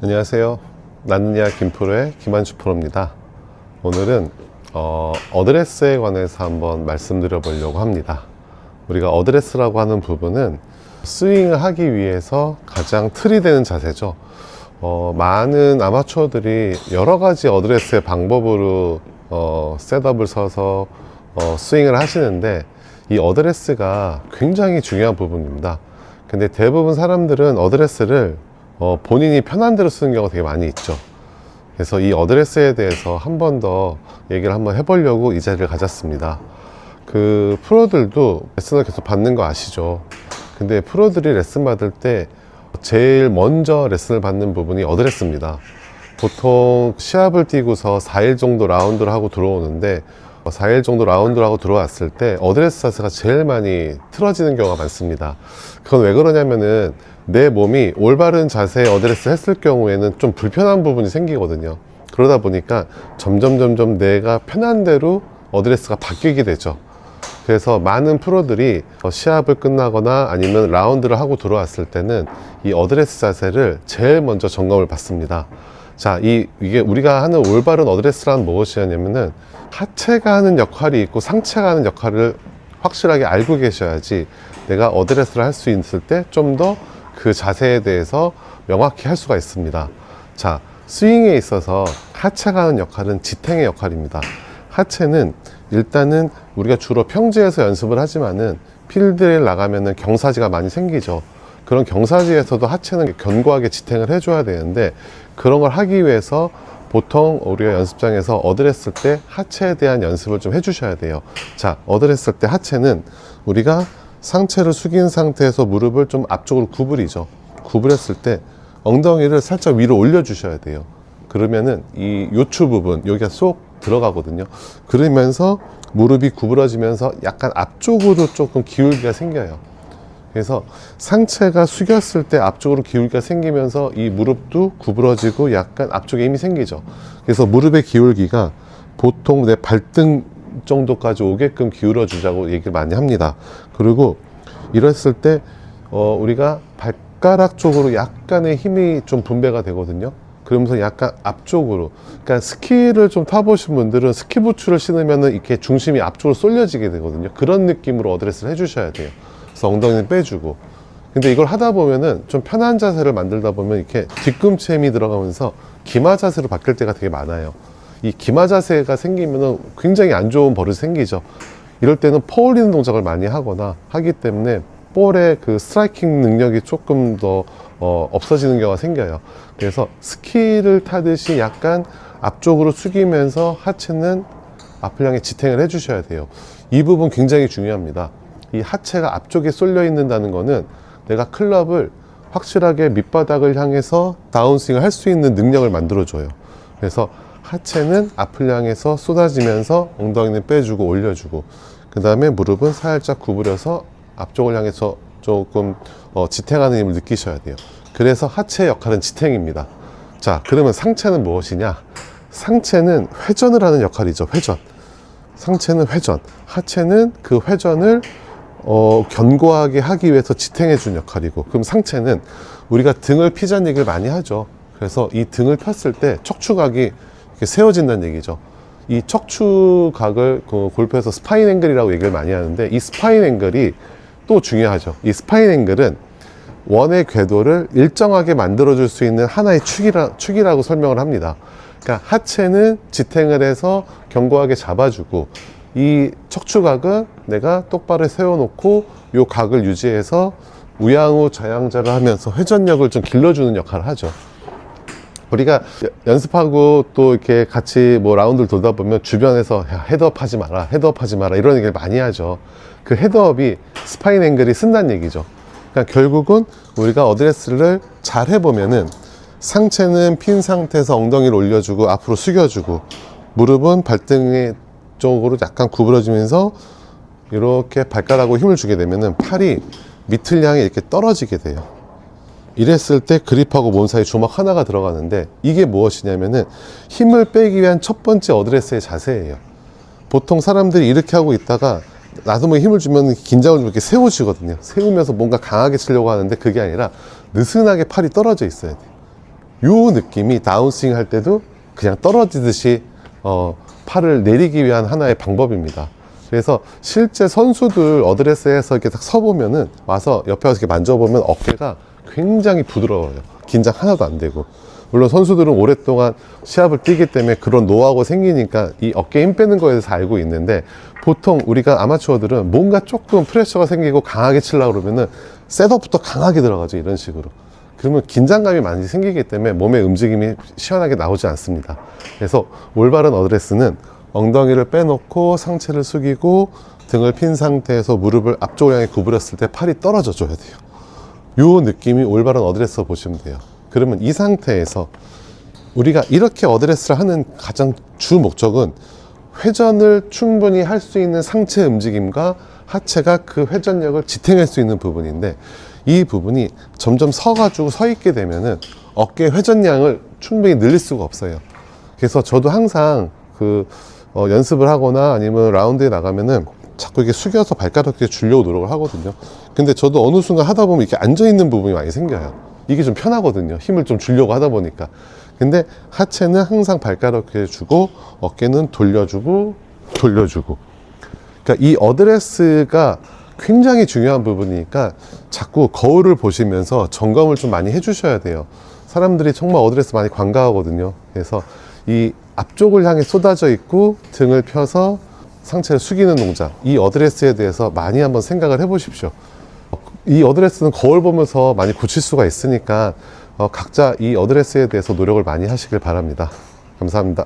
안녕하세요. 나는야 김프로의 김한주 프로입니다. 오늘은 어드레스에 관해서 한번 말씀드려 보려고 합니다. 우리가 어드레스라고 하는 부분은 스윙을 하기 위해서 가장 틀이 되는 자세죠. 많은 아마추어들이 여러 가지 어드레스의 방법으로 셋업을 서서 스윙을 하시는데, 이 어드레스가 굉장히 중요한 부분입니다. 근데 대부분 사람들은 어드레스를 본인이 편한 대로 쓰는 경우가 되게 많이 있죠. 그래서 이 어드레스에 대해서 한 번 더 얘기를 한번 해보려고 이 자리를 가졌습니다. 그 프로들도 레슨을 계속 받는 거 아시죠? 근데 프로들이 레슨 받을 때 제일 먼저 레슨을 받는 부분이 어드레스입니다. 보통 시합을 뛰고서 4일 정도 라운드를 하고 들어오는데, 4일 정도 라운드를 하고 들어왔을 때 어드레스 자세가 제일 많이 틀어지는 경우가 많습니다. 그건 왜 그러냐면은 내 몸이 올바른 자세의 어드레스 했을 경우에는 좀 불편한 부분이 생기거든요. 그러다 보니까 점점 내가 편한 대로 어드레스가 바뀌게 되죠. 그래서 많은 프로들이 시합을 끝나거나 아니면 라운드를 하고 들어왔을 때는 이 어드레스 자세를 제일 먼저 점검을 받습니다. 자, 이게 우리가 하는 올바른 어드레스란 무엇이냐면은 하체가 하는 역할이 있고 상체가 하는 역할을 확실하게 알고 계셔야지 내가 어드레스를 할 수 있을 때 좀 더 그 자세에 대해서 명확히 할 수가 있습니다. 자, 스윙에 있어서 하체가 하는 역할은 지탱의 역할입니다. 하체는 일단은 우리가 주로 평지에서 연습을 하지만은 필드에 나가면은 경사지가 많이 생기죠. 그런 경사지에서도 하체는 견고하게 지탱을 해줘야 되는데, 그런 걸 하기 위해서 보통 우리가 연습장에서 어드레스 때 하체에 대한 연습을 좀 해주셔야 돼요. 자, 어드레스 때 하체는 우리가 상체를 숙인 상태에서 무릎을 좀 앞쪽으로 구부리죠. 구부렸을 때 엉덩이를 살짝 위로 올려 주셔야 돼요. 그러면은 이 요추 부분, 여기가 쏙 들어가거든요. 그러면서 무릎이 구부러지면서 약간 앞쪽으로 조금 기울기가 생겨요. 그래서 상체가 숙였을 때 앞쪽으로 기울기가 생기면서 이 무릎도 구부러지고 약간 앞쪽에 힘이 생기죠. 그래서 무릎의 기울기가 보통 내 발등 정도까지 오게끔 기울여 주자고 얘기를 많이 합니다. 그리고 이랬을 때 우리가 발가락 쪽으로 약간의 힘이 좀 분배가 되거든요. 그러면서 약간 앞쪽으로, 그러니까 스키를 좀 타보신 분들은 스키 부츠를 신으면은 이렇게 중심이 앞쪽으로 쏠려지게 되거든요. 그런 느낌으로 어드레스를 해주셔야 돼요. 그래서 엉덩이는 빼주고. 근데 이걸 하다 보면은 좀 편한 자세를 만들다 보면 이렇게 뒤꿈치에 힘이 들어가면서 기마 자세로 바뀔 때가 되게 많아요. 이 기마 자세가 생기면은 굉장히 안 좋은 버릇이 생기죠. 이럴 때는 퍼올리는 동작을 많이 하거나 하기 때문에 볼의 그 스트라이킹 능력이 조금 더 없어지는 경우가 생겨요. 그래서 스키를 타듯이 약간 앞쪽으로 숙이면서 하체는 앞을 향해 지탱을 해주셔야 돼요. 이 부분 굉장히 중요합니다. 이 하체가 앞쪽에 쏠려 있는다는 거는 내가 클럽을 확실하게 밑바닥을 향해서 다운스윙을 할 수 있는 능력을 만들어줘요. 그래서 하체는 앞을 향해서 쏟아지면서 엉덩이는 빼주고 올려주고, 그 다음에 무릎은 살짝 구부려서 앞쪽을 향해서 조금 지탱하는 힘을 느끼셔야 돼요. 그래서 하체의 역할은 지탱입니다. 자, 그러면 상체는 무엇이냐? 상체는 회전을 하는 역할이죠. 회전. 상체는 회전. 하체는 그 회전을 견고하게 하기 위해서 지탱해 준 역할이고, 그럼 상체는 우리가 등을 피자는 얘기를 많이 하죠. 그래서 이 등을 폈을 때 척추각이 이렇게 세워진다는 얘기죠. 이 척추각을 골프에서 스파인 앵글이라고 얘기를 많이 하는데, 이 스파인 앵글이 또 중요하죠. 이 스파인 앵글은 원의 궤도를 일정하게 만들어줄 수 있는 하나의 축이라고 설명을 합니다. 그러니까 하체는 지탱을 해서 견고하게 잡아주고, 이 척추각은 내가 똑바로 세워놓고 이 각을 유지해서 우양우 좌양자를 하면서 회전력을 좀 길러주는 역할을 하죠. 우리가 연습하고 또 이렇게 같이 뭐 라운드를 돌다 보면 주변에서 야, 헤드업 하지 마라, 헤드업 하지 마라, 이런 얘기를 많이 하죠. 그 헤드업이 스파인 앵글이 쓴다는 얘기죠. 그러니까 결국은 우리가 어드레스를 잘 해보면은 상체는 핀 상태에서 엉덩이를 올려주고 앞으로 숙여주고, 무릎은 발등의 쪽으로 약간 구부러지면서 이렇게 발가락으로 힘을 주게 되면은 팔이 밑을 향해 이렇게 떨어지게 돼요. 이랬을 때 그립하고 몸 사이 주먹 하나가 들어가는데, 이게 무엇이냐면은 힘을 빼기 위한 첫 번째 어드레스의 자세예요. 보통 사람들이 이렇게 하고 있다가 나도 힘을 주면 긴장을 좀 이렇게 세워지거든요. 세우면서 뭔가 강하게 치려고 하는데 그게 아니라 느슨하게 팔이 떨어져 있어야 돼요. 요 느낌이 다운스윙 할 때도 그냥 떨어지듯이 팔을 내리기 위한 하나의 방법입니다. 그래서 실제 선수들 어드레스에서 이렇게 딱 서보면은 와서 옆에 와서 이렇게 만져보면 어깨가 굉장히 부드러워요. 긴장 하나도 안 되고. 물론 선수들은 오랫동안 시합을 뛰기 때문에 그런 노하우가 생기니까 이 어깨 힘 빼는 거에 대해서 알고 있는데, 보통 우리가 아마추어들은 뭔가 조금 프레셔가 생기고 강하게 치려고 그러면은 셋업부터 강하게 들어가죠. 이런 식으로. 그러면 긴장감이 많이 생기기 때문에 몸의 움직임이 시원하게 나오지 않습니다. 그래서 올바른 어드레스는 엉덩이를 빼놓고 상체를 숙이고 등을 핀 상태에서 무릎을 앞쪽으로 향해 구부렸을 때 팔이 떨어져 줘야 돼요. 요 느낌이 올바른 어드레스 보시면 돼요. 그러면 이 상태에서 우리가 이렇게 어드레스를 하는 가장 주 목적은 회전을 충분히 할 수 있는 상체 움직임과 하체가 그 회전력을 지탱할 수 있는 부분인데, 이 부분이 점점 서가지고 서 있게 되면은 어깨 회전량을 충분히 늘릴 수가 없어요. 그래서 저도 항상 연습을 하거나 아니면 라운드에 나가면은 자꾸 이렇게 숙여서 발가락에 주려고 노력을 하거든요. 근데 저도 어느 순간 하다 보면 이렇게 앉아있는 부분이 많이 생겨요. 이게 좀 편하거든요. 힘을 좀 주려고 하다 보니까. 근데 하체는 항상 발가락에 주고 어깨는 돌려주고 돌려주고. 그러니까 이 어드레스가 굉장히 중요한 부분이니까 자꾸 거울을 보시면서 점검을 좀 많이 해주셔야 돼요. 사람들이 정말 어드레스 많이 관가하거든요. 그래서 이 앞쪽을 향해 쏟아져 있고 등을 펴서 상체를 숙이는 동작, 이 어드레스에 대해서 많이 한번 생각을 해 보십시오. 이 어드레스는 거울 보면서 많이 고칠 수가 있으니까 각자 이 어드레스에 대해서 노력을 많이 하시길 바랍니다. 감사합니다.